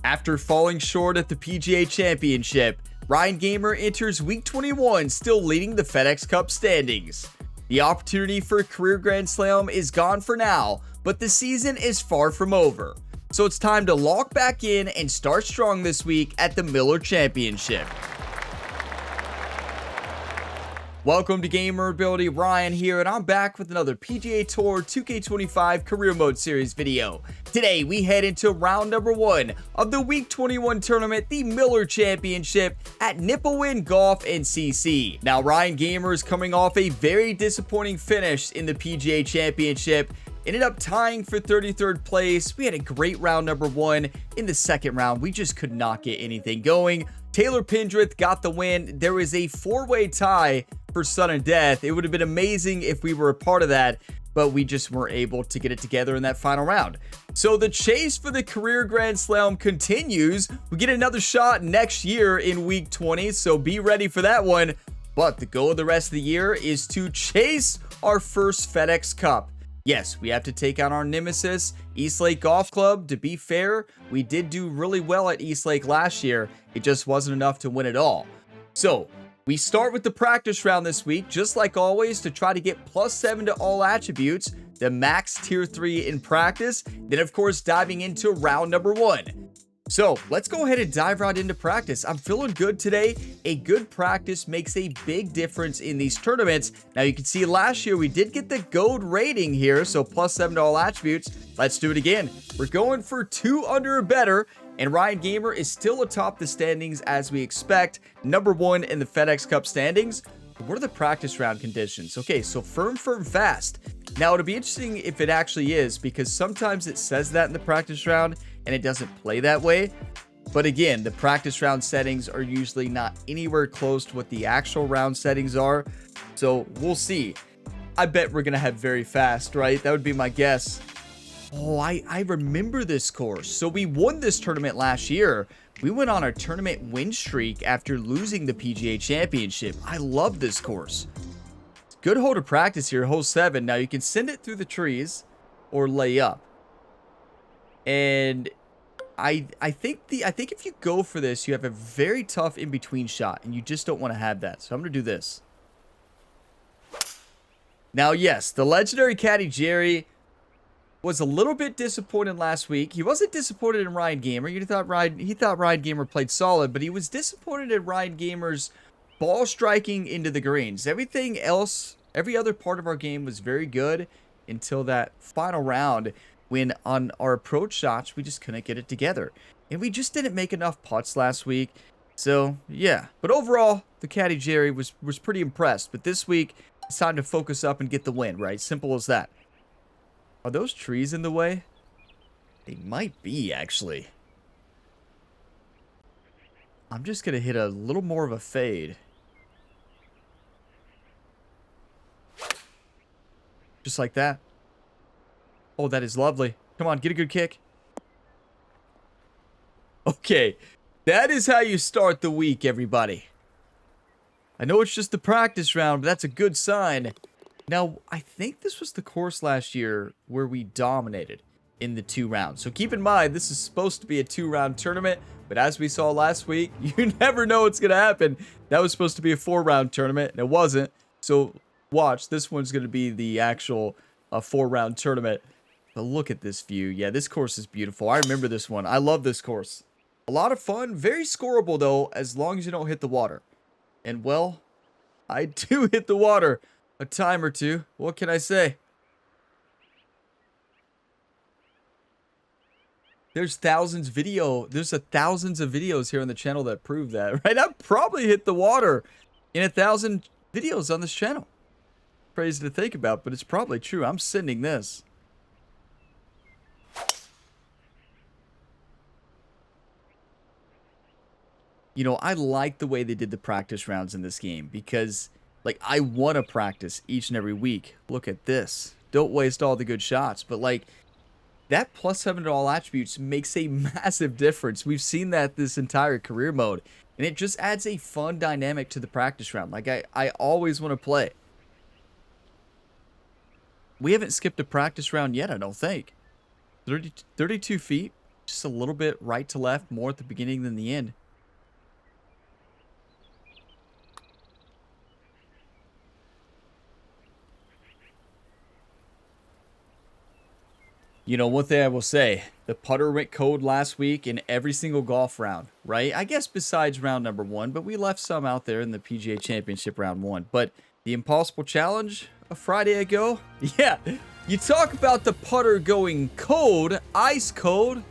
After falling short at the PGA Championship, Ryan Gamer enters week 21 still leading the FedEx Cup standings. The opportunity for a career Grand Slam is gone for now, but the season is far from over. So it's time to lock back in and start strong this week at the Miller Championship. Welcome to Gamer Ability, Ryan here, and I'm back with another PGA Tour 2K25 Career Mode Series video. Today, we head into round number 1 of the Week 21 tournament, the Miller Championship at Nipawin Golf CC. Now, Ryan Gamer is coming off a very disappointing finish in the PGA Championship. Ended up tying for 33rd place. We had a great round number 1. In the second round, we just could not get anything going. Taylor Pendrith got the win. There was a 4-way tie for sudden death. It would have been amazing if we were a part of that, but we just weren't able to get it together in that final round. So the chase for the career Grand Slam continues. We get another shot next year in week 20, so be ready for that one. But the goal of the rest of the year is to chase our first FedEx Cup. Yes, we have to take on our nemesis, Eastlake Golf Club. To be fair, we did do really well at Eastlake last year. It just wasn't enough to win it all. So we start with the practice round this week, just like always, to try to get +7 to all attributes, the max tier 3 in practice, then of course diving into round number 1. So let's go ahead and dive right into practice. I'm feeling good today. A good practice makes a big difference in these tournaments. Now you can see last year we did get the gold rating here, so +7 to all attributes. Let's do it again. We're going for 2 under or better. And Ryan Gamer is still atop the standings as we expect. Number 1 in the FedEx Cup standings. What are the practice round conditions? Okay, so firm, fast. Now, it'll be interesting if it actually is, because sometimes it says that in the practice round and it doesn't play that way. But again, the practice round settings are usually not anywhere close to what the actual round settings are. So we'll see. I bet we're going to have very fast, right? That would be my guess. Oh, I remember this course. So we won this tournament last year. We went on a tournament win streak after losing the PGA Championship. I love this course. Good hole to practice here, hole 7. Now you can send it through the trees or lay up. And I think if you go for this, you have a very tough in-between shot, and you just don't want to have that. So I'm going to do this. Now, yes, the legendary caddy Jerry was a little bit disappointed last week. He wasn't disappointed in Ryan Gamer. He thought Ryan Gamer played solid, but he was disappointed in Ryan Gamer's ball striking into the greens. Everything else, every other part of our game was very good until that final round when on our approach shots, we just couldn't get it together. And we just didn't make enough putts last week. So, yeah. But overall, the caddy Jerry was pretty impressed. But this week, it's time to focus up and get the win, right? Simple as that. Are those trees in the way? They might be, actually. I'm just going to hit a little more of a fade. Just like that. Oh, that is lovely. Come on, get a good kick. Okay, that is how you start the week, everybody. I know it's just the practice round, but that's a good sign. Now, I think this was the course last year where we dominated in the 2 rounds. So keep in mind, this is supposed to be a 2-round tournament, but as we saw last week, you never know what's going to happen. That was supposed to be a 4-round tournament, and it wasn't. So watch, this one's going to be the actual 4-round tournament. But look at this view. Yeah, this course is beautiful. I remember this one. I love this course. A lot of fun. Very scoreable, though, as long as you don't hit the water. And, well, I do hit the water a time or two. What can I say? There's thousands of videos here on the channel that prove that, right? I've probably hit the water in 1,000 videos on this channel. Crazy to think about, but it's probably true. I'm sending this. You know, I like the way they did the practice rounds in this game because, like, I want to practice each and every week. Look at this. Don't waste all the good shots. But, like, that +7 to all attributes makes a massive difference. We've seen that this entire career mode. And it just adds a fun dynamic to the practice round. Like, I always want to play. We haven't skipped a practice round yet, I don't think. 32 feet. Just a little bit right to left, more at the beginning than the end. You know, one thing I will say, the putter went cold last week in every single golf round, right? I guess besides round number 1, but we left some out there in the PGA Championship round 1. But the Impossible Challenge a Friday ago, yeah, you talk about the putter going cold, ice cold,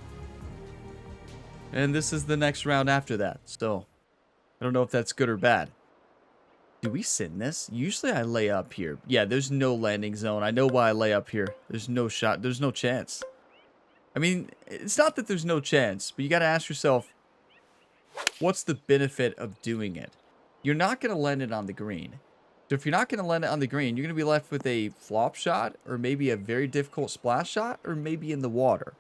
and this is the next round after that. So, I don't know if that's good or bad. Do we send this? Usually I lay up here. Yeah, there's no landing zone. I know why I lay up here. There's no shot. There's no chance. I mean, it's not that there's no chance, but you got to ask yourself, what's the benefit of doing it? You're not going to land it on the green. So if you're not going to land it on the green, you're going to be left with a flop shot or maybe a very difficult splash shot or maybe in the water.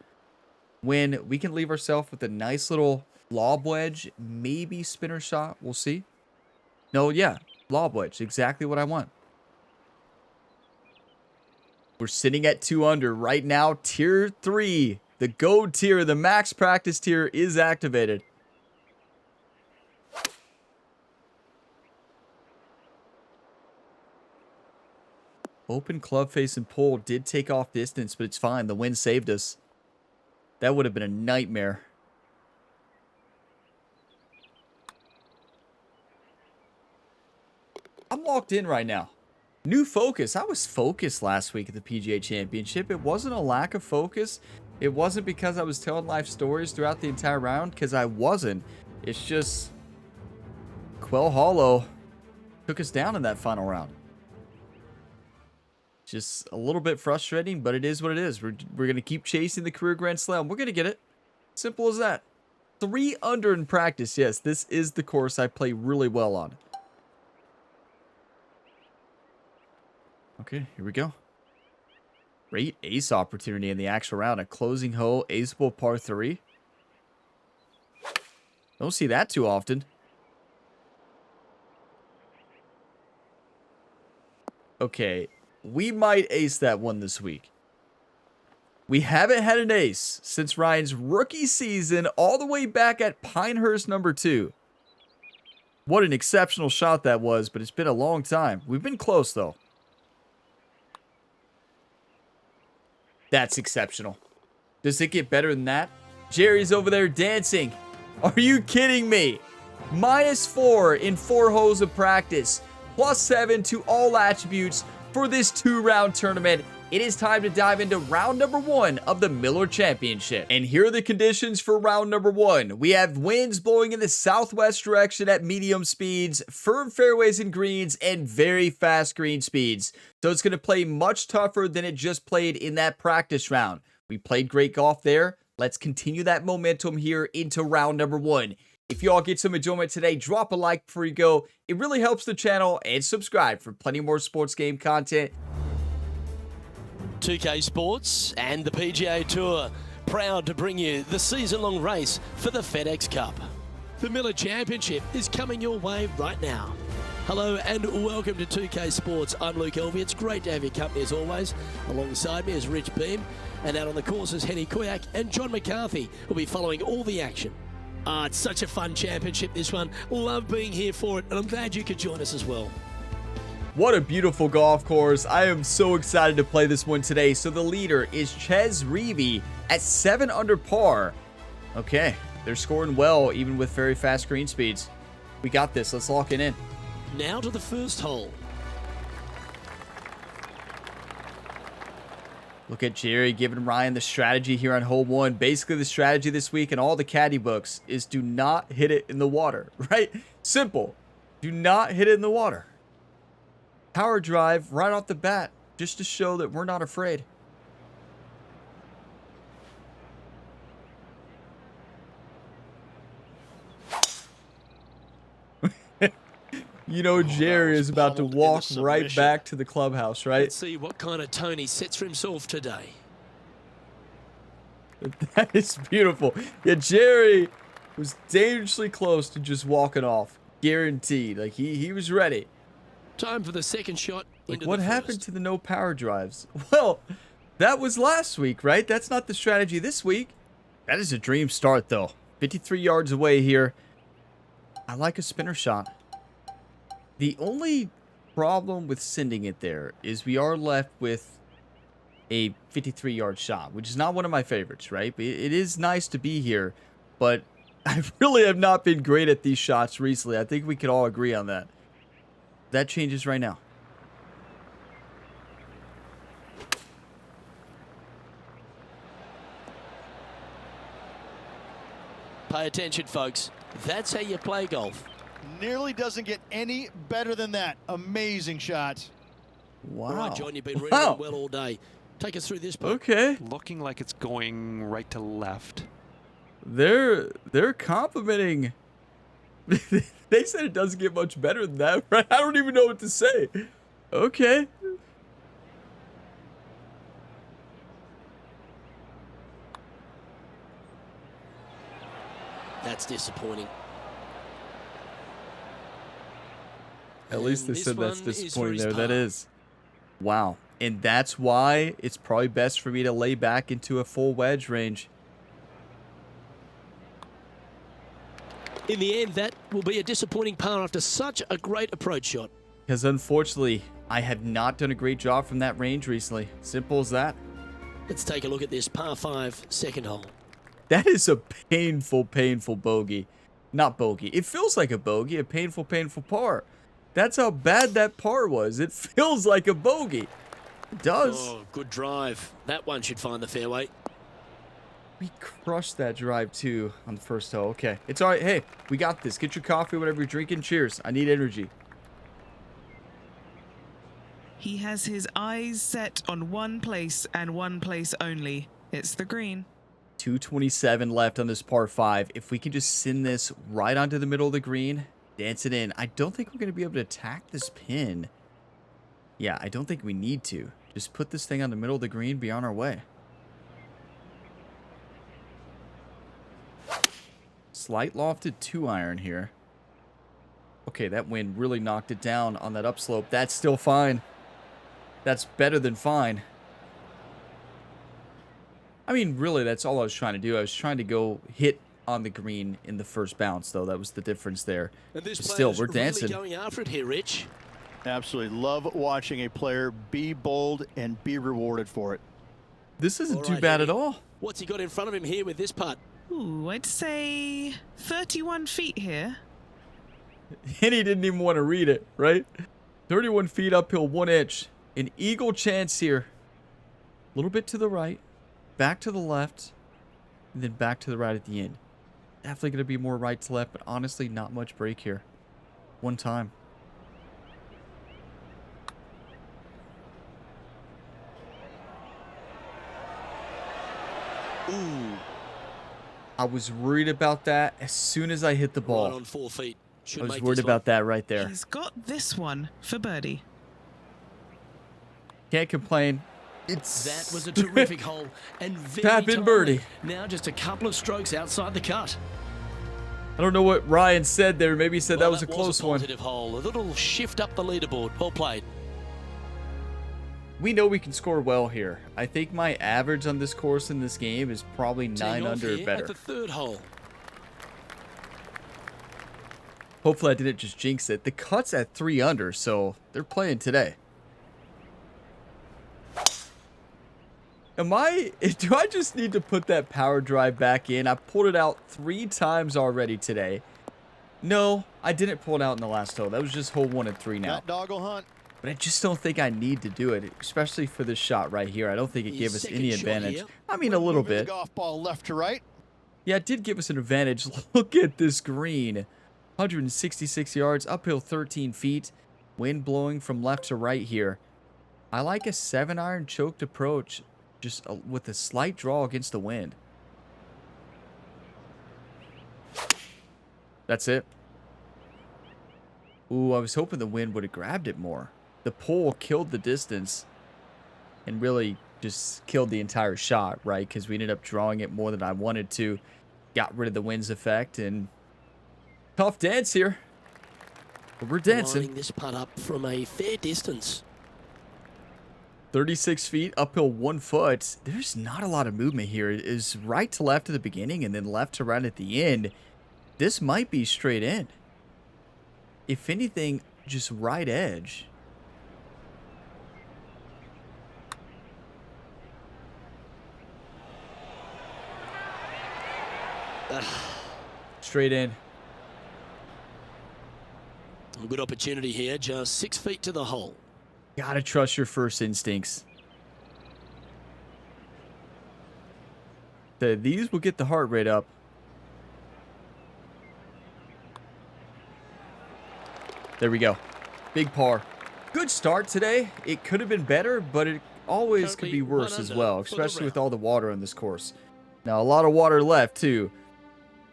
When we can leave ourselves with a nice little lob wedge, maybe spinner shot. We'll see. No, yeah. Lob wedge, exactly what I want. We're sitting at 2 under right now. Tier 3, the gold tier, the max practice tier is activated. Open club face and pull did take off distance, but it's fine. The wind saved us. That would have been a nightmare. I'm locked in right now. New focus. I was focused last week at the PGA Championship. It wasn't a lack of focus. It wasn't because I was telling life stories throughout the entire round, because I wasn't. It's just Quail Hollow took us down in that final round. Just a little bit frustrating, but it is what it is. We're going to keep chasing the career Grand Slam. We're going to get it. Simple as that. 3 under in practice. Yes, this is the course I play really well on. Okay, here we go. Great ace opportunity in the actual round. A closing hole, aceable par 3. Don't see that too often. Okay, we might ace that one this week. We haven't had an ace since Ryan's rookie season all the way back at Pinehurst number 2. What an exceptional shot that was, but it's been a long time. We've been close though. That's exceptional. Does it get better than that? Jerry's over there dancing. Are you kidding me? -4 in 4 holes of practice. +7 to all attributes for this 2-round tournament. It is time to dive into round number 1 of the Miller Championship. And here are the conditions for round number 1. We have winds blowing in the southwest direction at medium speeds, firm fairways and greens, and very fast green speeds. So it's going to play much tougher than it just played in that practice round. We played great golf there. Let's continue that momentum here into round number 1. If you all get some enjoyment today, drop a like before you go. It really helps the channel, and subscribe for plenty more sports game content. 2K Sports and the PGA Tour, proud to bring you the season-long race for the FedEx Cup. The Miller Championship is coming your way right now. Hello and welcome to 2K Sports. I'm Luke Elvey. It's great to have your company as always. Alongside me is Rich Beam, and out on the course is Henny Kuyak and John McCarthy, who'll be following all the action. It's such a fun championship, this one. Love being here for it, and I'm glad you could join us as well. What a beautiful golf course. I am so excited to play this one today. So the leader is Ches Reavie at 7 under par. Okay, they're scoring well even with very fast green speeds. We got this. Let's lock it in. Now to the first hole. Look at Jerry giving Ryan the strategy here on hole 1. Basically the strategy this week in all the caddy books is do not hit it in the water, right? Simple. Do not hit it in the water. Power drive right off the bat, just to show that we're not afraid. You know, Jerry is about to walk right back to the clubhouse, right? Let's see what kind of tone he sets for himself today. That is beautiful. Yeah, Jerry was dangerously close to just walking off. Guaranteed. Like, he was ready. Time for the second shot. Like, what happened to the no power drives? Well, that was last week, right? That's not the strategy this week. That is a dream start, though. 53 yards away here. I like a spinner shot. The only problem with sending it there is we are left with a 53-yard shot, which is not one of my favorites, right? It is nice to be here, but I really have not been great at these shots recently. I think we could all agree on that. That changes right now. Pay attention, folks. That's how you play golf. Nearly doesn't get any better than that. Amazing shot. Wow. All right, John, you've been reading it well all day. Take us through this part. Okay. Looking like it's going right to left. They're complimenting. They said it doesn't get much better than that, right? I don't even know what to say. Okay. That's disappointing. At least they this said that's one is for disappointing his there. That par. is. Wow. And that's why it's probably best for me to lay back into a full wedge range. In the end, that will be a disappointing par after such a great approach shot. Because unfortunately, I have not done a great job from that range recently. Simple as that. Let's take a look at this par 5 second hole. That is a painful, painful bogey. Not bogey. It feels like a bogey, a painful, painful par. That's how bad that par was. It feels like a bogey. It does. Oh, good drive. That one should find the fairway. We crushed that drive too on the first hole. Okay. It's all right. Hey, we got this. Get your coffee, whatever you're drinking. Cheers. I need energy. He has his eyes set on one place and one place only. It's the green. 227 left on this par 5. If we can just send this right onto the middle of the green, dance it in. I don't think we're going to be able to attack this pin. Yeah, I don't think we need to. Just put this thing on the middle of the green, be on our way. Slight lofted 2-iron here. Okay, that wind really knocked it down on that upslope. That's still fine. That's better than fine. I mean, really, that's all I was trying to do. I was trying to go hit on the green in the first bounce, though. That was the difference there. And this Still, we're dancing. Really going after it here, Rich. Absolutely love watching a player be bold and be rewarded for it. This isn't All too right, bad Henry. at all. What's he got in front of him here with this putt? Ooh, I'd say 31 feet here. And he didn't even want to read it, right? 31 feet uphill, 1 inch. An eagle chance here. A little bit to the right. Back to the left. And then back to the right at the end. Definitely going to be more right to left, but honestly, not much break here. One time. Ooh. I was worried about that as soon as I hit the ball. Right on 4 feet. Should I was make worried this about that right there. He's got this one for birdie. Can't complain. That was a terrific hole and very Tap in timely. birdie. Now just a couple of strokes outside the cut. I don't know what Ryan said there. Maybe he said Well, that was a close one. positive hole. A little shift up the leaderboard. Well played. We know we can score well here. I think my average on this course in this game is probably 9 Teeing off under or here better. At the third hole. Hopefully I didn't just jinx it. The cut's at 3 under, so they're playing today. Do I just need to put that power drive back in? I pulled it out 3 times already today. No, I didn't pull it out in the last hole. That was just hole 1 and 3 now. That doggle hunt. But I just don't think I need to do it, especially for this shot right here. I don't think it His gave us second any shot advantage. here. I mean, a little Moving the bit. golf ball left to right. Yeah, it did give us an advantage. Look at this green. 166 yards, uphill 13 feet. Wind blowing from left to right here. I like a 7-iron choked approach, just with a slight draw against the wind. That's it. Ooh, I was hoping the wind would have grabbed it more. The pole killed the distance and really just killed the entire shot, right? Because we ended up drawing it more than I wanted to. Got rid of the wind's effect, and tough dance here. But we're dancing. Lining this putt up from a fair distance. 36 feet, uphill 1 foot. There's not a lot of movement here. It is right to left at the beginning and then left to right at the end. This might be straight in. If anything, just right edge. Straight in. A good opportunity here, just 6 feet to the hole. Gotta trust your first instincts. These will get the heart rate up. There we go. Big par. Good start today. It could have been better, but it always could be worse as well, especially with all the water on this course. Now, a lot of water left, too.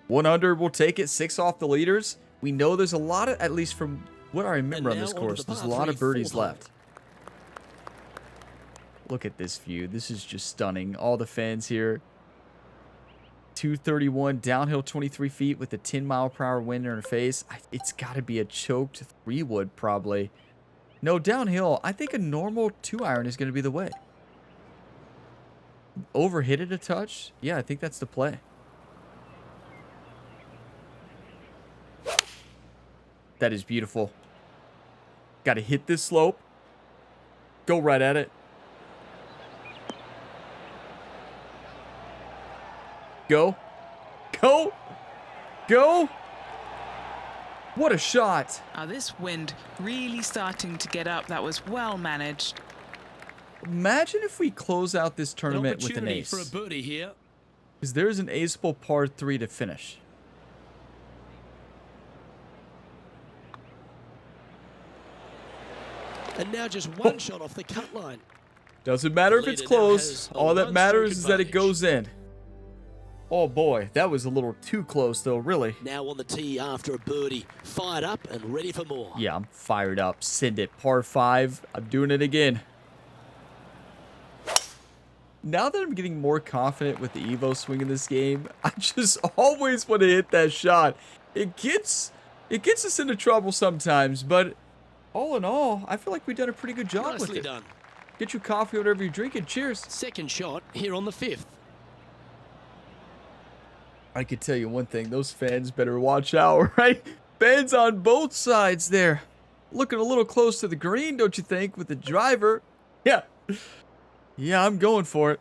1 under, we'll take it. 6 off the leaders. We know there's a lot of, at least from what I remember on this course, there's a lot of birdies left. Look at this view. This is just stunning. All the fans here. 231 downhill 23 feet with a 10-mile-per-hour wind in our face. It's got to be a choked 3-wood probably. No, downhill, I think a normal 2-iron is going to be the way. Overhit it a touch? Yeah, I think that's the play. That is beautiful. Got to hit this slope. Go right at it. Go. Go. Go. What a shot. Now this wind really starting to get up. That was well managed. Imagine if we close out this tournament with an ace. For a birdie here. Because there's an aceable par 3 to finish. And now just one shot off the cut line. Doesn't matter if it's close. All that matters is that it goes in. Oh boy, that was a little too close though, really. Now on the tee after a birdie. Fired up and ready for more. Yeah, I'm fired up. Send it. Par 5. I'm doing it again. Now that I'm getting more confident with the Evo swing in this game, I just always want to hit that shot. It gets us into trouble sometimes, but all in all, I feel like we've done a pretty good job with it. Done. Get your coffee, whatever you're drinking. Cheers. Second shot here on the 5th. I can tell you one thing. Those fans better watch out, right? Fans on both sides there. Looking a little close to the green, don't you think, with the driver? Yeah. Yeah, I'm going for it.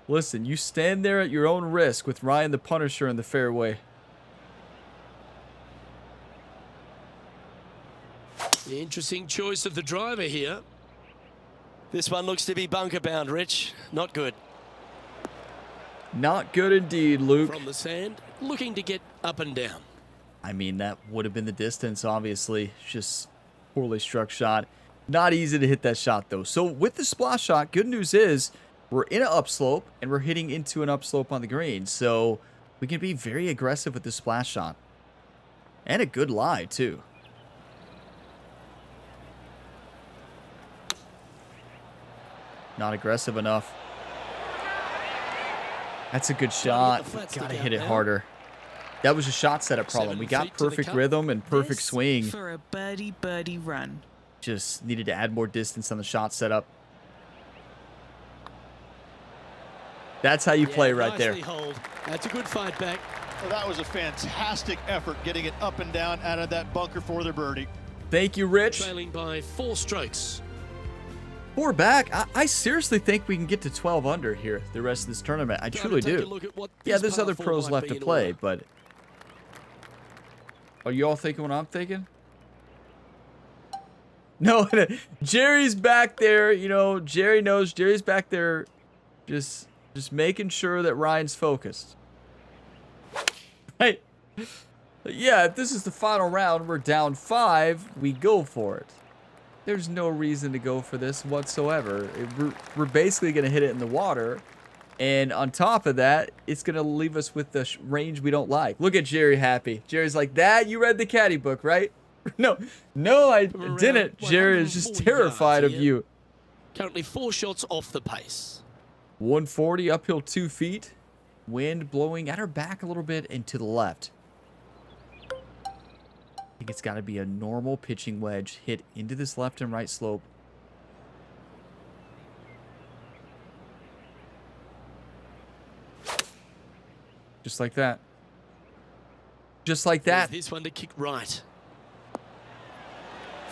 Listen, you stand there at your own risk with Ryan the Punisher in the fairway. Interesting choice of the driver here. This one looks to be bunker bound, Rich. Not good. Not good indeed, Luke. From the sand, looking to get up and down. I mean, that would have been the distance, obviously. Just poorly struck shot. Not easy to hit that shot, though. So with the splash shot, good news is we're in an upslope, and we're hitting into an upslope on the green. So we can be very aggressive with the splash shot. And a good lie, too. Not aggressive enough. That's a good shot. Gotta hit it harder. That was a shot setup problem. We got perfect rhythm and perfect swing. For a birdie run. Just needed to add more distance on the shot setup. That's how you play right there. Hold. That's a good fight back. Well, that was a fantastic effort getting it up and down out of that bunker for the birdie. Thank you, Rich. Trailing by 4 strokes. 4 back. I seriously think we can get to 12 under here the rest of this tournament. I truly do. Yeah, there's other pros left to play, but... Are you all thinking what I'm thinking? No, Jerry's back there. You know, Jerry knows. Jerry's back there just making sure that Ryan's focused. Right? Yeah, if this is the final round, we're down 5, we go for it. There's no reason to go for this whatsoever. We're basically going to hit it in the water. And on top of that, it's going to leave us with the range we don't like. Look at Jerry happy. Jerry's like, that, you read the caddy book, right? No, I didn't. Jerry is just terrified of you. Currently 4 shots off the pace. 140, uphill 2 feet. Wind blowing at our back a little bit and to the left. I think it's got to be a normal pitching wedge hit into this left and right slope. Just like that. Just like that. This one to kick right.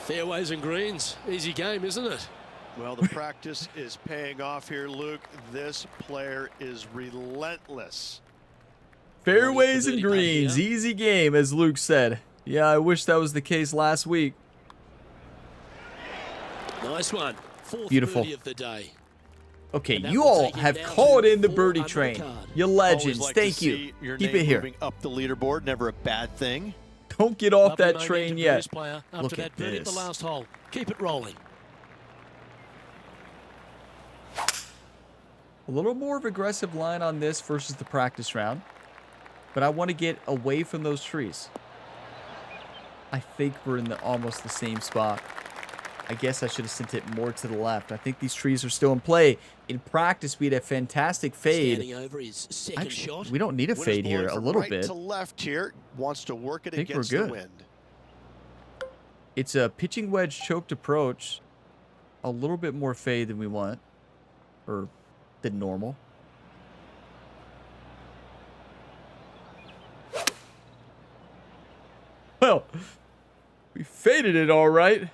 Fairways and greens. Easy game, isn't it? Well, the practice is paying off here, Luke. This player is relentless. Fairways and greens. Easy game, as Luke said. Yeah, I wish that was the case last week. Nice one. Fourth Beautiful. birdie of the day. Okay, And that you will all take him have down called to in the 4 birdie under the train. card. You Always legends. like to Thank you. see your Keep name it here. moving up the leaderboard. Never a bad thing. Don't get off Lovely that momentum train for yet. this player after Look that at birdie at the this. last hole. Keep it rolling. A little more of aggressive line on this versus the practice round. But I want to get away from those trees. I think we're in almost the same spot. I guess I should have sent it more to the left. I think these trees are still in play. In practice, we had a fantastic fade. Standing over his second Actually, shot. we don't need a Winner's fade here. blowing A from little right bit. to left here. Wants to work it I think we're against the good. wind. It's a pitching wedge choked approach. A little bit more fade than we want. Or than normal. Well, we faded it all right.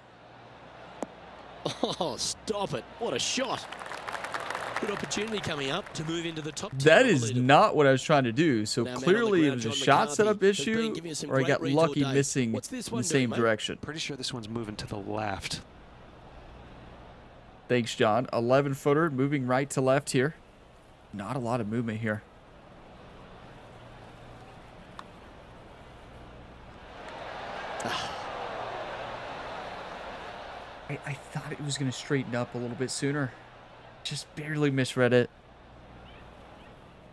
Oh, stop it. What a shot. Good opportunity coming up to move into the top 10 That on the is leaderboard. not what I was trying to do. So Now, man on the clearly it ground, was a John shot McCarthy setup has been issue, giving us some or I great got reads all lucky day. missing What's this in one the doing, same mate? direction. Pretty sure this one's moving to the left. Thanks, John. 11-footer moving right to left here. Not a lot of movement here. I thought it was going to straighten up a little bit sooner. Just barely misread it.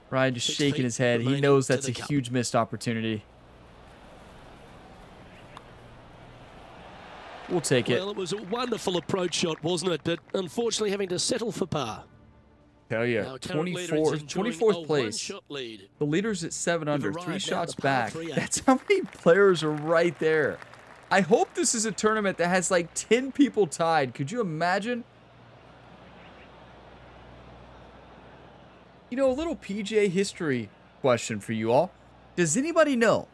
Ryan just 6 shaking feet his head. He remaining knows to that's the a cup. huge missed opportunity. We'll take it. Well, it was a wonderful approach shot, wasn't it? But unfortunately having to settle for par. Hell yeah. Our current leader is 24, enjoying 24th a place. one-shot lead. The leader's at 7 under, arrived 3 now shots at the par back. 3-8. That's how many players are right there. I hope this is a tournament that has like 10 people tied. Could you imagine? You know, a little PGA history question for you all. Does anybody know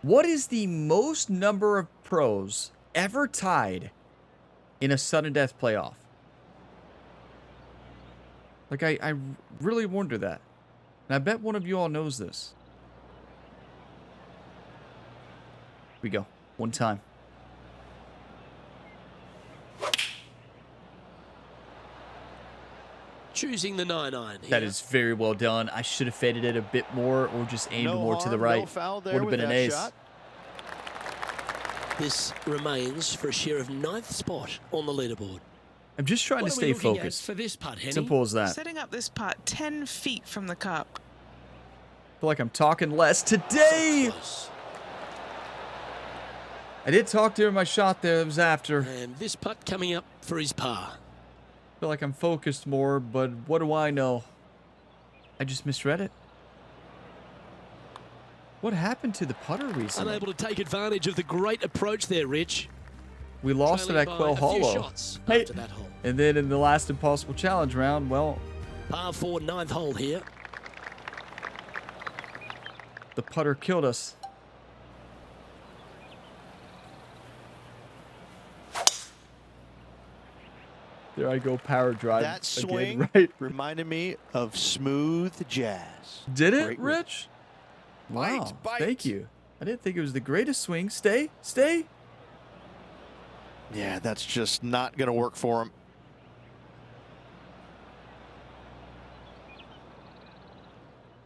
what is the most number of pros ever tied in a sudden death playoff? Like, I really wonder that. And I bet one of you all knows this. Here we go. One time. Choosing the 9-iron here. That is very well done. I should have faded it a bit more or just aimed No more to the harm, right. no foul there Would have with been an that ace. shot. This remains for a share of 9th spot on the leaderboard. I'm just trying What to are we stay looking at focused. for this putt, Henny? Simple as that. Setting up this putt 10 feet from the cup. Feel like I'm talking less today. Close. I did talk during my shot there. It was after. And this putt coming up for his par. Feel like I'm focused more, but what do I know? I just misread it. What happened to the putter recently? Unable to take advantage of the great approach there, Rich. We lost it Trailing at by Quail a few Hollow. shots Hey. after that hole. And then in the last Impossible Challenge round, well, Par 4, 9th hole here. the putter killed us. There I go, power drive. That swing again, right? reminded me of smooth jazz. Did it, Great Rich? Wow, Bite, bite. thank you. I didn't think it was the greatest swing. Stay, stay. Yeah, that's just not going to work for him.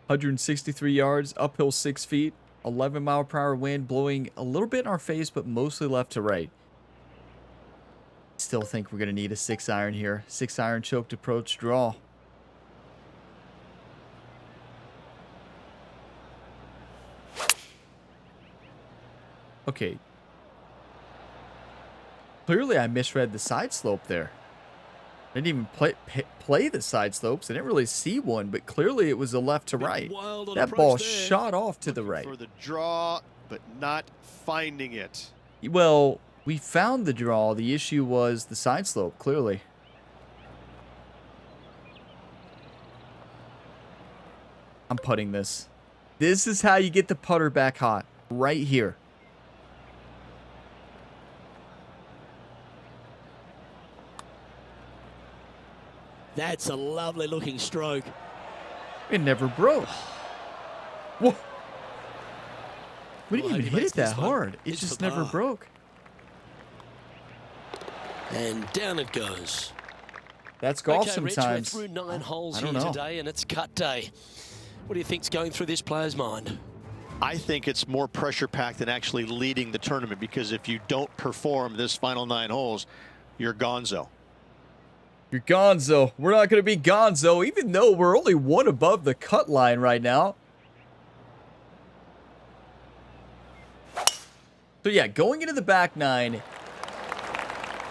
$163 yards, uphill 6 feet, 11-mile-per-hour wind blowing a little bit in our face, but mostly left to right. Still think we're going to need a 6-iron here. 6-iron choked approach draw. Okay. Clearly I misread the side slope there. I didn't even play the side slopes. I didn't really see one, but clearly it was a left to Bit right. wild on That approach ball there. shot off to the right. For the draw, but not finding it. Well, we found the draw. The issue was the side slope, clearly. I'm putting this. This is how you get the putter back hot. Right here. That's a lovely looking stroke. It never broke. Whoa. We didn't Well, even he hit makes it that this one. hard. It It's just for never par. broke. And down it goes. That's golf Okay, Rich, sometimes. we're through 9 holes I here don't know. today, and it's cut day. What do you think's going through this player's mind? I think it's more pressure-packed than actually leading the tournament, because if you don't perform this final 9 holes, you're gonzo. You're gonzo. We're not going to be gonzo, even though we're only one above the cut line right now. So yeah, going into the back 9,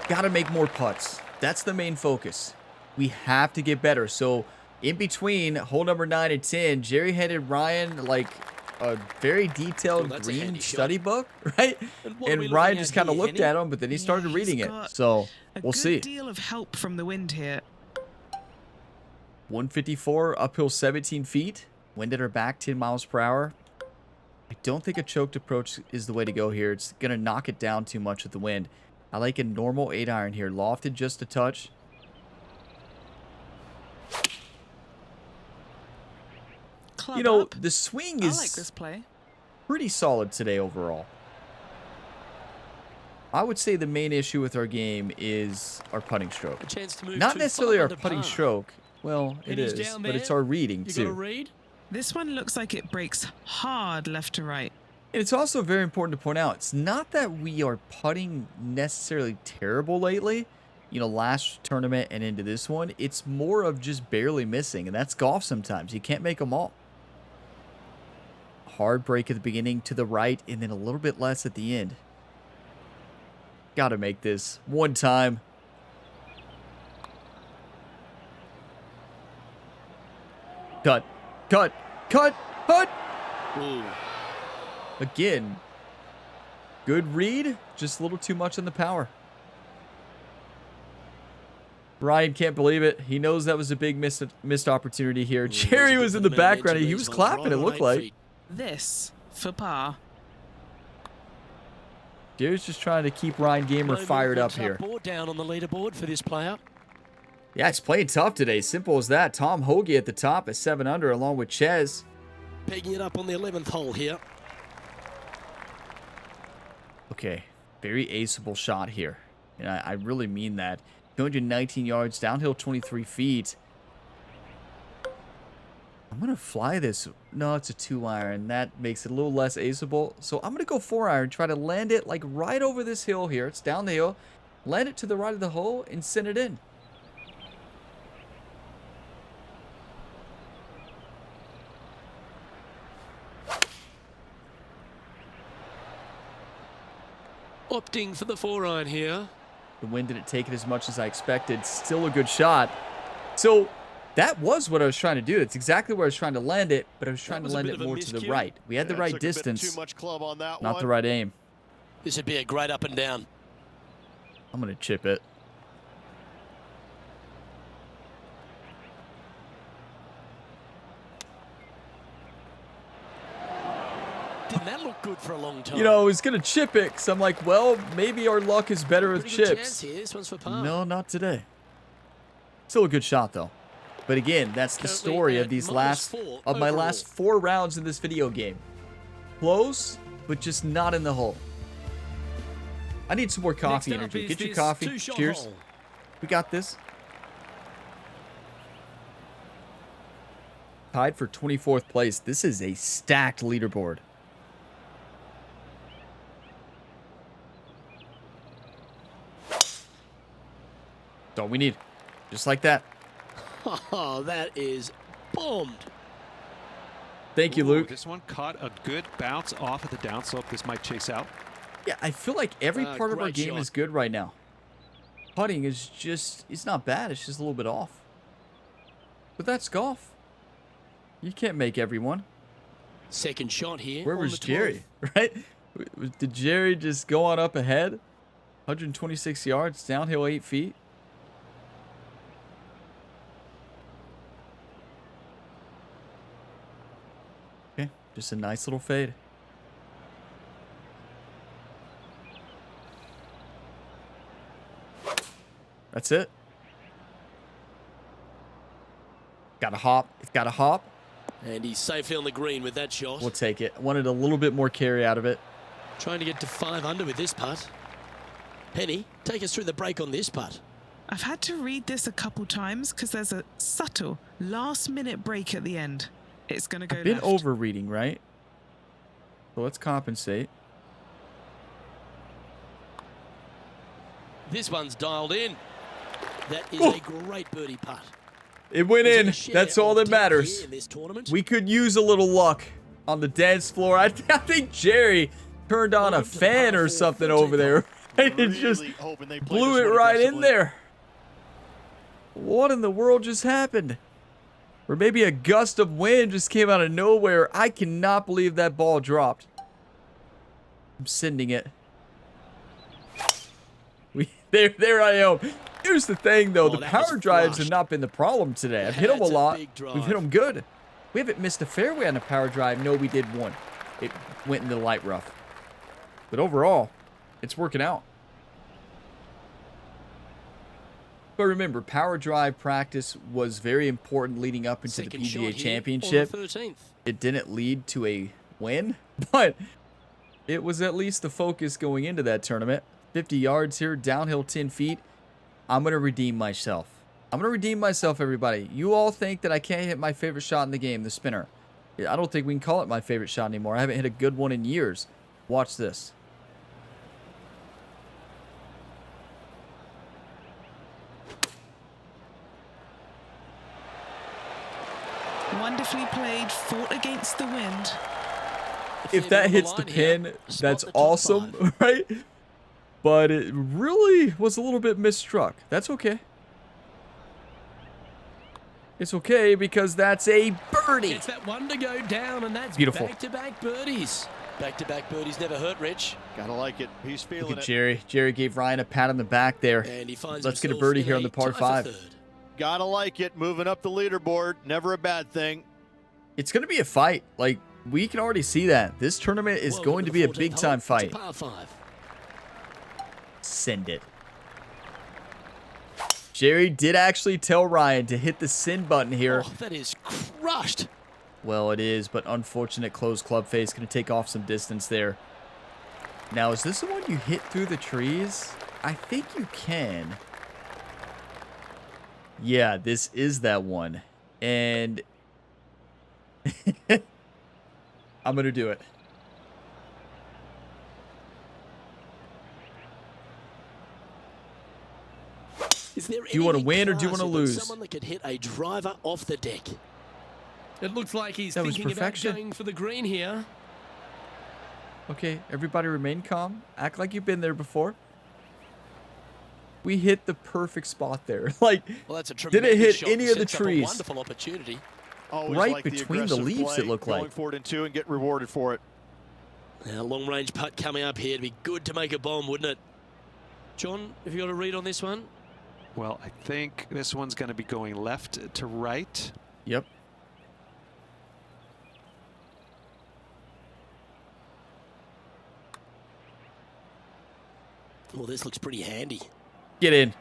got to make more putts. That's the main focus. We have to get better. So in between hole number 9 and 10, Jerry handed Ryan like a very detailed that's a green handy study shot. book, right? And what are we And Ryan looking just at kind of here, looked Henny? at him, but then he started Yeah, reading he's it. got So A we'll good see. deal of help from the wind here. 154, uphill 17 feet. Wind at our back, 10 miles per hour. I don't think a choked approach is the way to go here. It's going to knock it down too much with the wind. I like a normal 8-iron here. Lofted just a touch. Club You know, up. the swing I is like this play. pretty solid today overall. I would say the main issue with our game is our putting stroke. A chance to move Not to necessarily 5 our under putting par. stroke. Well, it Henny's is, down but it's there. our reading You got a too. read? This one looks like it breaks hard left to right. And it's also very important to point out, it's not that we are putting necessarily terrible lately. You know, last tournament and into this one, it's more of just barely missing. And that's golf sometimes. You can't make them all. Hard break at the beginning to the right, and then a little bit less at the end. Got to make this one time. Cut, cut, cut, cut. Ooh. Again, good read, just a little too much on the power. Ryan can't believe it. He knows that was a big missed opportunity here. Jerry was in the background. He was clapping, it looked like. This for par. Jerry's just trying to keep Ryan Gamer fired up here. Or down on the leaderboard for this player. Yeah, it's playing tough today. Simple as that. Tom Hoagie at the top at 7 under along with Ches. Pegging it up on the 11th hole here. Okay, very aceable shot here. And I really mean that. 219 yards, downhill 23 feet. I'm going to fly this. No, it's a 2-iron. That makes it a little less aceable. So I'm going to go 4-iron, try to land it like right over this hill here. It's down the hill. Land it to the right of the hole and send it in. Opting for the 4-iron here. The wind didn't take it as much as I expected. Still a good shot. So that was what I was trying to do. That's exactly where I was trying to land it, but I was trying to was a land bit it of a more to the miscue. right. We had the right Took a bit distance, too much club on that not one. the right aim. This would be a great up and down. I'm going to chip it. Didn't that look good for a long time? You know, I was going to chip it because I'm like, well, maybe our luck is better with Pretty good chance chips. here. This one's for par. No, not today. Still a good shot, though. But again, that's the Currently story of at these -4 of my overall. last 4 rounds in this video game. Close, but just not in the hole. I need some more coffee Next up energy. is Get your this coffee. two-shot Cheers. hole. We got this. Tied for 24th place. This is a stacked leaderboard. That's all we need. Just like that. Oh, that is bombed. Thank you, Ooh, Luke. This one caught a good bounce off of the downslope. This might chase out. Yeah, I feel like every part of our great game shot. is good right now. Putting is just, it's not bad. It's just a little bit off. But that's golf. You can't make everyone. Second shot here. Where on was the 12th. Jerry, right? Did Jerry just go on up ahead? 126 yards, downhill 8 feet. Okay, just a nice little fade. That's it. Got to hop. It's got to hop. And he's safely on the green with that shot. We'll take it. Wanted a little bit more carry out of it. Trying to get to 5 under with this putt. Penny, take us through the break on this putt. I've had to read this a couple times because there's a subtle last-minute break at the end. It's going to go I've been left. overreading, right? So let's compensate. This one's dialed in. That is a great birdie putt. It went He's in. gonna share That's all of that 10 matters. here in this tournament. We could use a little luck on the dance floor. I think Jerry turned on a fan or something over there. It just hoping they play blew this it one right in aggressively. there. What in the world just happened? Or maybe a gust of wind just came out of nowhere. I cannot believe that ball dropped. I'm sending it. There I am. Here's the thing, though. Oh, The that power was drives have flushed. not been the problem today. I've hit them a That's a lot. big drive. We've hit them good. We haven't missed a fairway on the power drive. No, we did one. It went in the light rough. But overall, it's working out. But remember, power drive practice was very important leading up into Second the shot PGA here Championship. on the 13th. It didn't lead to a win, but it was at least the focus going into that tournament. 50 yards here, downhill 10 feet. I'm going to redeem myself. I'm going to redeem myself, everybody. You all think that I can't hit my favorite shot in the game, the spinner. I don't think we can call it my favorite shot anymore. I haven't hit a good one in years. Watch this. Wonderfully played, fought against the wind. If that hits the pin, that's awesome, right? But it really was a little bit misstruck. That's okay. It's okay because that's a birdie. It's that one to go down, and that's Beautiful. back-to-back birdies. Back-to-back birdies never hurt, Rich. Gotta like it. He's feeling Look at it. Jerry. Jerry gave Ryan a pat on the back there. And he finds Let's get a himself birdie in here on a the par tie for 5. third. Gotta like it. Moving up the leaderboard. Never a bad thing. It's going to be a fight. Like, we can already see that. This tournament is Welcome going to the be a 14th big-time hole. It's fight. a par 5. Send it. Jerry did actually tell Ryan to hit the send button here. Oh, that is crushed. Well, it is, but unfortunate closed club face. Going to take off some distance there. Now, is this the one you hit through the trees? I think you can. Yeah, this is that one. And I'm going to do it. Is there Do you want to anything win or do you want to classier than lose? Someone that could hit a driver off the deck. It looks like he's That was thinking about perfection. going for the green here. Okay, everybody remain calm. Act like you've been there before. We hit the perfect spot there. Like, Well, that's a didn't tremendous hit shot. any of the Sets up a trees. wonderful opportunity. Always Right like the between the aggressive leaves, play, it looked going like. for it in 2 and get rewarded for it. Now, long-range putt coming up here. It'd be good to make a bomb, wouldn't it? John, have you got a read on this one? Well, I think this one's going to be going left to right. Yep. Well, this looks pretty handy. Get in.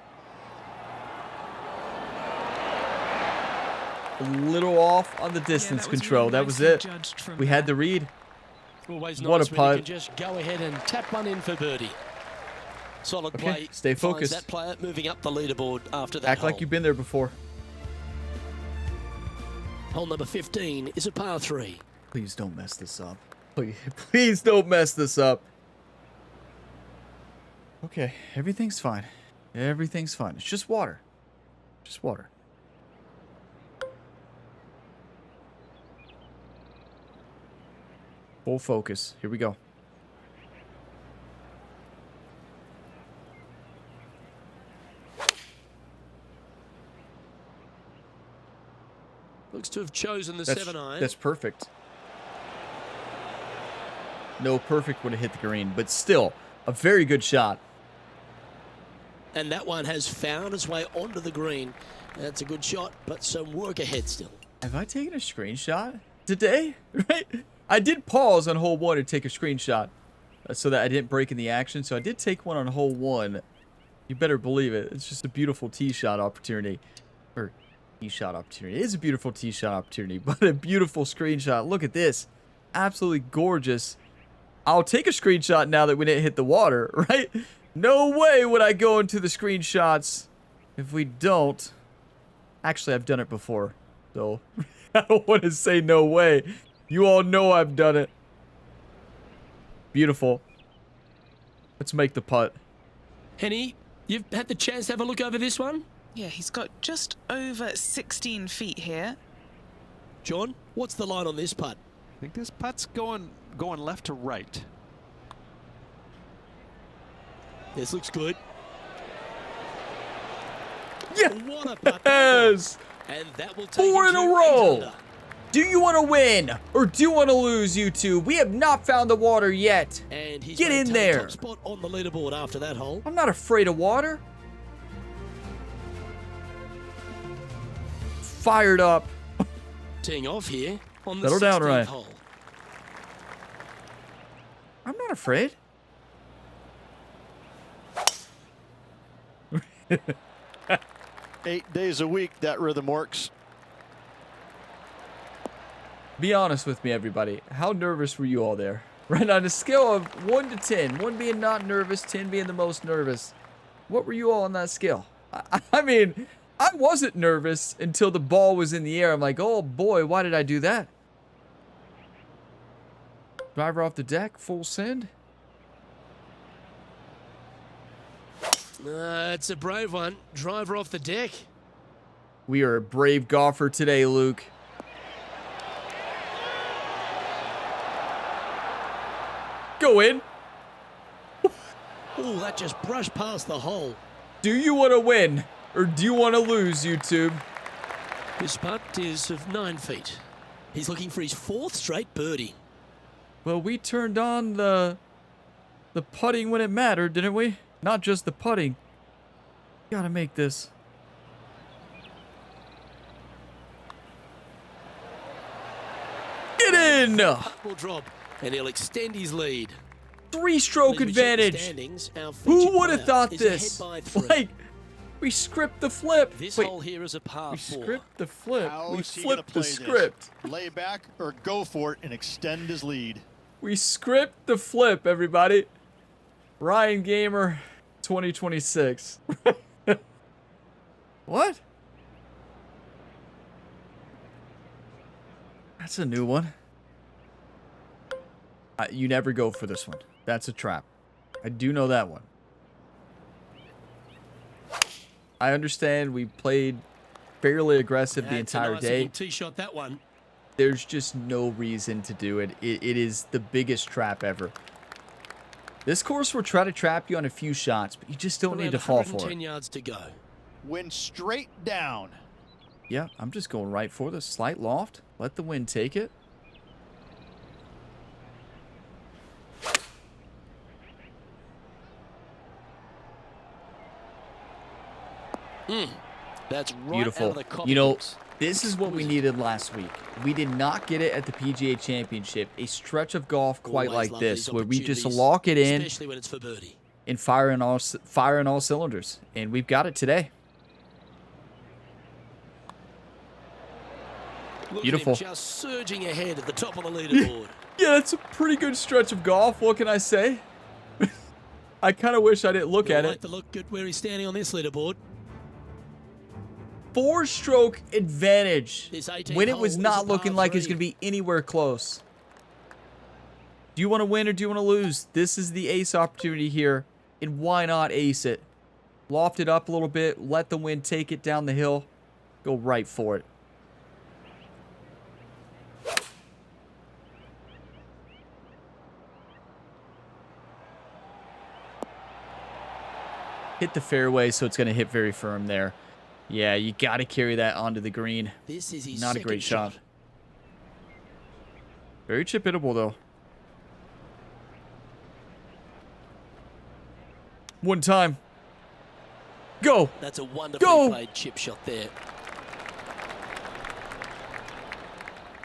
A little off on the distance that was control. really That was nicely it. judged from We had there. the read. Always What a nice when you putt. can just go ahead and tap one in for birdie. Solid Okay, play. stay Finds focused. that player moving up the leaderboard after that Act hole. like you've been there before. Hole number 15 is a par 3. Please don't mess this up. Please don't mess this up. Okay, everything's fine. Everything's fine. It's just water. Just water. Full focus. Here we go. Looks to have chosen the That's, 7-iron. that's perfect. No, perfect would have hit the green, but still, a very good shot. And that one has found its way onto the green. That's a good shot, but some work ahead still. Have I taken a screenshot? today, right? I did pause on hole 1 to take a screenshot so that I didn't break in the action. So I did take one on hole 1. You better believe it. It's just a beautiful tee shot opportunity. Or tee shot opportunity. It is a beautiful tee shot opportunity, but a beautiful screenshot. Look at this. Absolutely gorgeous. I'll take a screenshot now that we didn't hit the water, right? No way would I go into the screenshots if we don't. Actually, I've done it before, so I don't want to say no way. You all know I've done it. Beautiful. Let's make the putt. Henny, you've had the chance to have a look over this one? Yeah, he's got just over 16 feet here. John, what's the line on this putt? I think this putt's going left to right. This looks good. Yeah. What a putt. Yes. And that will take 4 him in a to 8 row. under. Do you want to win or do you want to lose, YouTube? We have not found the water yet. And he's Get in maintained there. top spot on the leaderboard after that hole. I'm not afraid of water. Fired up. Teeing off here on the Settle down, 16th Ryan. hole. I'm not afraid. 8 days a week, that rhythm works. Be honest with me, everybody. How nervous were you all there? Right, on a scale of 1 to 10, 1 being not nervous, 10 being the most nervous. What were you all on that scale? I mean, I wasn't nervous until the ball was in the air. I'm like, oh boy, why did I do that? Driver off the deck, full send. It's a brave one. Driver off the deck. We are a brave golfer today, Luke. Go in. Oh, that just brushed past the hole. Do you want to win or do you want to lose, YouTube? This putt is of 9 feet. He's looking for his 4th straight birdie. Well, we turned on the putting when it mattered, didn't we? Not just the putting. Gotta make this. Get in! Putt will drop, and he'll extend his lead. 3-stroke As we check the advantage. standings, our Who featured would have player thought is this? ahead by 3. Like, we script the flip. This Wait, hole here is a par we 4. script the flip. How We is he gonna flipped the play this? script. Lay back or go for it and extend his lead. We script the flip, everybody. Ryan Gamer 2026. What? That's a new one. You never go for this one. That's a trap. I do know that one. I understand we played fairly aggressive the That's a entire nice day. looking tee shot, that one. There's just no reason to do it. It is the biggest trap ever. This course will try to trap you on a few shots, but you just don't need to fall for 110 it. yards to go. Wind straight down. Yeah, I'm just going right for the slight loft. Let the wind take it. That's right Beautiful. out of the copy You know, box. this is what we needed last week. We did not get it at the PGA Championship. A stretch of golf quite Always like love this, these where we just opportunities, lock it in especially when it's for birdie. and fire in all cylinders. And we've got it today. Look Beautiful. At him just surging ahead at the top of the leaderboard. Yeah, that's a pretty good stretch of golf. What can I say? I kind of wish I didn't look at Like it. the look good where he's standing on this leaderboard. 4-stroke advantage This 18th when it hole was is not a looking par like it's 3. going to be anywhere close. Do you want to win or do you want to lose? This is the ace opportunity here, and why not ace it? Loft it up a little bit, let the wind take it down the hill, go right for it. Hit the fairway, so it's going to hit very firm there. Yeah, you got to carry that onto the green. This is his Not a second great shot. Very chip hittable, though. One time. Go. That's a wonderfully Go. played chip shot there.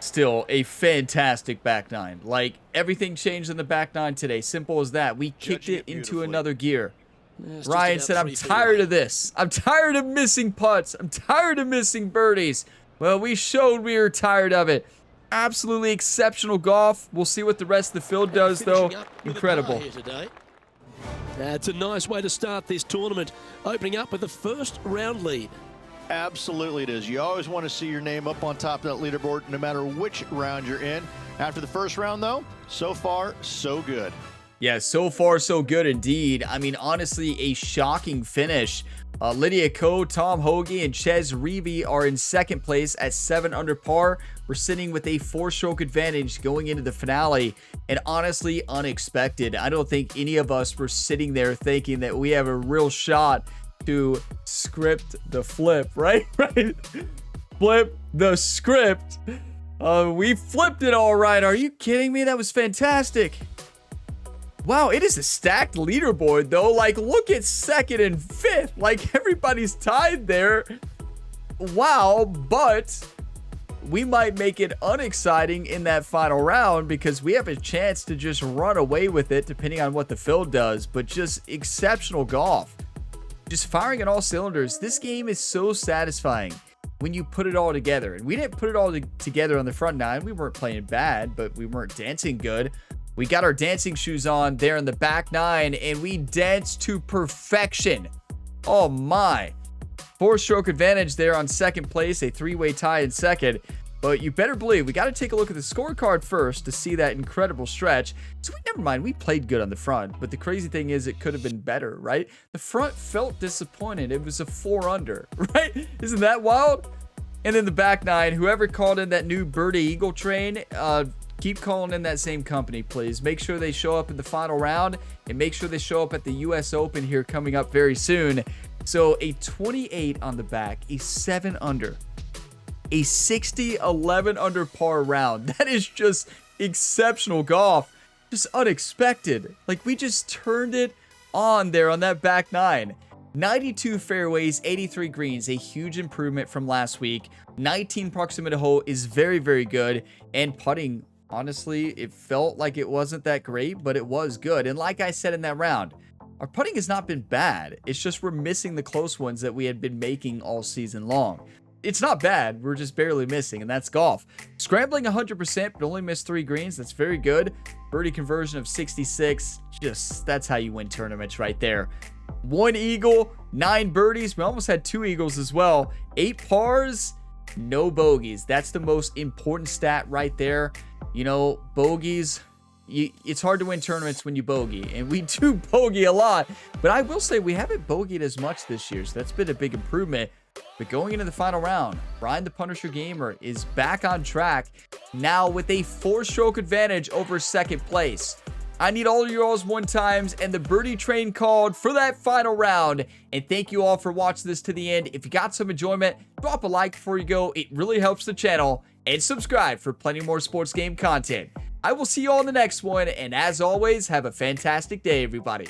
still a fantastic back nine. Like, everything changed in the back nine today. Simple as that. We kicked it into another gear. Ryan said, I'm tired of this. I'm tired of missing putts. I'm tired of missing birdies. Well, we showed we were tired of it. Absolutely exceptional golf. We'll see what the rest of the field does, though. Incredible. That's a nice way to start this tournament, opening up with the first round lead. Absolutely it is. You always want to see your name up on top of that leaderboard, no matter which round you're in. After the first round, though, so far, so good. Yeah, so far, so good indeed. I mean, honestly, a shocking finish. Lydia Ko, Tom Hoagie, and Ches Reavie are in second place at 7 under par. We're sitting with a 4-stroke advantage going into the finale, and honestly, unexpected. I don't think any of us were sitting there thinking that we have a real shot to script the flip, right? Right? Flip the script. We flipped it all right. Are you kidding me? That was fantastic. Wow, it is a stacked leaderboard, though. Like, look at 2nd and 5th. Like, everybody's tied there. Wow, but we might make it unexciting in that final round because we have a chance to just run away with it depending on what the field does. But just exceptional golf. Just firing at all cylinders. This game is so satisfying when you put it all together. And we didn't put it all together on the front nine. We weren't playing bad, but we weren't dancing good. We got our dancing shoes on there in the back nine, and we danced to perfection. Oh my. 4-stroke advantage there on second place, a 3-way tie in second. But you better believe we got to take a look at the scorecard first to see that incredible stretch. So never mind, we played good on the front, but the crazy thing is it could have been better, right? The front felt disappointed. It was a 4 under, right? Isn't that wild? And then the back nine, whoever called in that new birdie eagle train, keep calling in that same company, please. Make sure they show up in the final round and make sure they show up at the US Open here coming up very soon. So a 28 on the back, a 7 under. A 60, 11 under par round. That is just exceptional golf. Just unexpected. Like, we just turned it on there on that back nine. 92 fairways, 83 greens, a huge improvement from last week. 19 proximate hole is very, very good. And putting, honestly, it felt like it wasn't that great, but it was good. And like I said in that round, our putting has not been bad. It's just we're missing the close ones that we had been making all season long. It's not bad. We're just barely missing, and that's golf. Scrambling 100%, but only missed 3 greens. That's very good. Birdie conversion of 66. Just, that's how you win tournaments right there. 1 eagle, 9 birdies. We almost had 2 eagles as well. 8 pars, no bogeys. That's the most important stat right there. You know, bogeys, it's hard to win tournaments when you bogey, and we do bogey a lot. But I will say we haven't bogeyed as much this year, so that's been a big improvement. But going into the final round, Ryan the Punisher Gamer is back on track, now with a 4-stroke advantage over second place. I need all of you all's 1 times and the birdie train called for that final round. And thank you all for watching this to the end. If you got some enjoyment, drop a like before you go. It really helps the channel. And subscribe for plenty more sports game content. I will see you all in the next one. And as always, have a fantastic day, everybody.